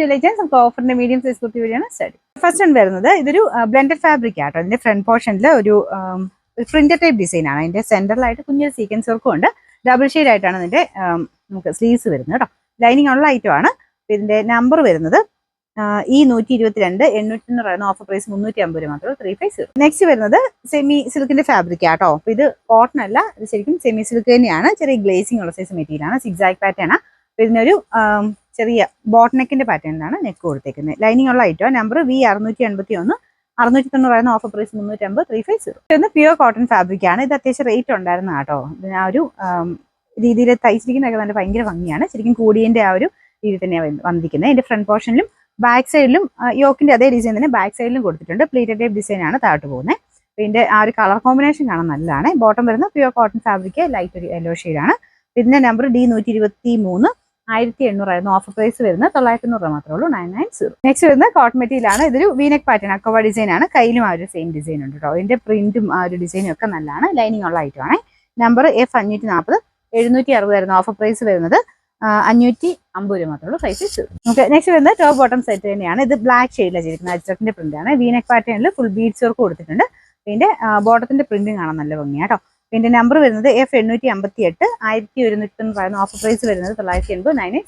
To legends. നമുക്ക് ഓഫറിന്റെ medium size kurti വഴിയാണ് study. First one വരുന്നത് ഇതൊരു ബ്ലെൻഡഡ് ഫാബ്രിക് ആട്ടോ. ഇതിന്റെ ഫ്രണ്ട് പോർഷനിൽ ഒരു പ്രിന്റഡ് ടൈപ്പ് ഡിസൈൻ ആണ്. അതിന്റെ സെന്ററിലായിട്ട് കുഞ്ഞൊരു സീക്വൻസ് വർക്കും ഉണ്ട്. ഡബിൾ ഷെയ്ഡ് ആയിട്ടാണ് ഇതിന്റെ നമുക്ക് സ്ലീവ്സ് വരുന്നത് കേട്ടോ. ലൈനിങ് ഉള്ള ഐറ്റം ആണ്. ഇതിന്റെ നമ്പർ വരുന്നത് ഈ 122 800 ഓഫർ പ്രൈസ് 350 രൂപ മാത്രമേ 350. നെക്സ്റ്റ് വരുന്നത് സെമി സിൽക്കിന്റെ ഫാബ്രിക് ആട്ടോ. അപ്പൊ ഇത് കോട്ടൺ അല്ല, ഇത് ശരിക്കും സെമി സിൽക്ക് തന്നെയാണ്. ചെറിയ ഗ്ലേസിംഗ് ഉള്ള സൈസ് മെറ്റീരിയൽ ആണ്. സിക്സാക് പാറ്റേൺ ആണ്. ഇതിനൊരു ചെറിയ ബോട്ട് നെക്കിന്റെ പാറ്റേണിലാണ് നെക്ക് കൊടുത്തേക്കുന്നത്. ലൈനിങ് ഉള്ള item. Number V 681 690 offer price 350 350. ഇതൊന്ന് പ്യുവർ കോട്ടൺ ഫാബ്രിക് ആണ്. ഇത് അത്യാവശ്യം റേറ്റ് ഉണ്ടായിരുന്ന കേട്ടോ. ഇതിന് ആ ഒരു രീതിയിൽ തയ്ച്ചിരിക്കുന്നതൊക്കെ നല്ല ഭയങ്കര ഭംഗിയാണ്. ശരിക്കും കൂടിയതിന്റെ ആ ഒരു രീതിയിൽ തന്നെയാണ് വന്നിരിക്കുന്നത്. ഇതിന്റെ ഫ്രണ്ട് പോർഷനിലും ബാക്ക് സൈഡിലും യോക്കിന്റെ അതേ ഡിസൈൻ തന്നെ ബാക്ക് സൈഡിലും കൊടുത്തിട്ടുണ്ട്. പ്ലീറ്റഡ് ടൈപ്പ് ഡിസൈൻ ആണ് താഴോട്ട് പോകുന്നത്. ഇതിന്റെ ആ ഒരു കളർ കോമ്പിനേഷൻ കാണാൻ നല്ലതാണ്. ബോട്ടം വരുന്ന പ്യുവർ കോട്ടൺ ഫാബ്രിക്, ലൈറ്റ് ഒരു യെല്ലോ ഷെയ്ഡാണ്. ഇതിന്റെ നമ്പർ D 123 1800 ഓഫർ പ്രൈസ് വരുന്നത് 990 രൂപ മാത്രമേ ഉള്ളൂ 990. നെക്സ്റ്റ് വരുന്നത് കോട്ടൺ മെറ്റീരിയൽ ആണ്. ഇതൊരു വീനെക് പാറ്റേൺ അക്കോവ ഡിസൈൻ ആണ്. കയ്യിലും ആ ഒരു സെയിം ഡിസൈൻ ഉണ്ട് കേട്ടോ. ഇതിന്റെ പ്രിന്റും ആ ഒരു ഡിസൈനും ഒക്കെ നല്ലതാണ്. ലൈനിങ് ഉള്ള ഐറ്റം ആണ്. നമ്പർ F 540 760 ഓഫർ പ്രൈസ് വരുന്നത് 550 രൂപ മാത്രമേ ഉള്ളൂ 560. നമുക്ക് നെക്സ്റ്റ് വരുന്നത് ടോപ്പ് ബോട്ടം സെറ്റ് തന്നെയാണ്. ഇത് ബ്ലാക്ക് ഷെയ്ഡിലാണ് ചെയ്തിരിക്കുന്നത്. അജ്രക്കിന്റെ പ്രിന്റ് ആണ്. വീനെക് പാറ്റേണിൽ ഫുൾ ബീഡ്സ് വർക്ക് കൊടുത്തിട്ടുണ്ട്. ഇതിന്റെ ബോട്ടത്തിന്റെ പ്രിന്റ് കാണാൻ നല്ല ഭംഗിയാട്ടോ. ഇതിന്റെ നമ്പർ വരുന്നത് F 858 1190 ഓഫർ പ്രൈസ് വരുന്നത് 980 9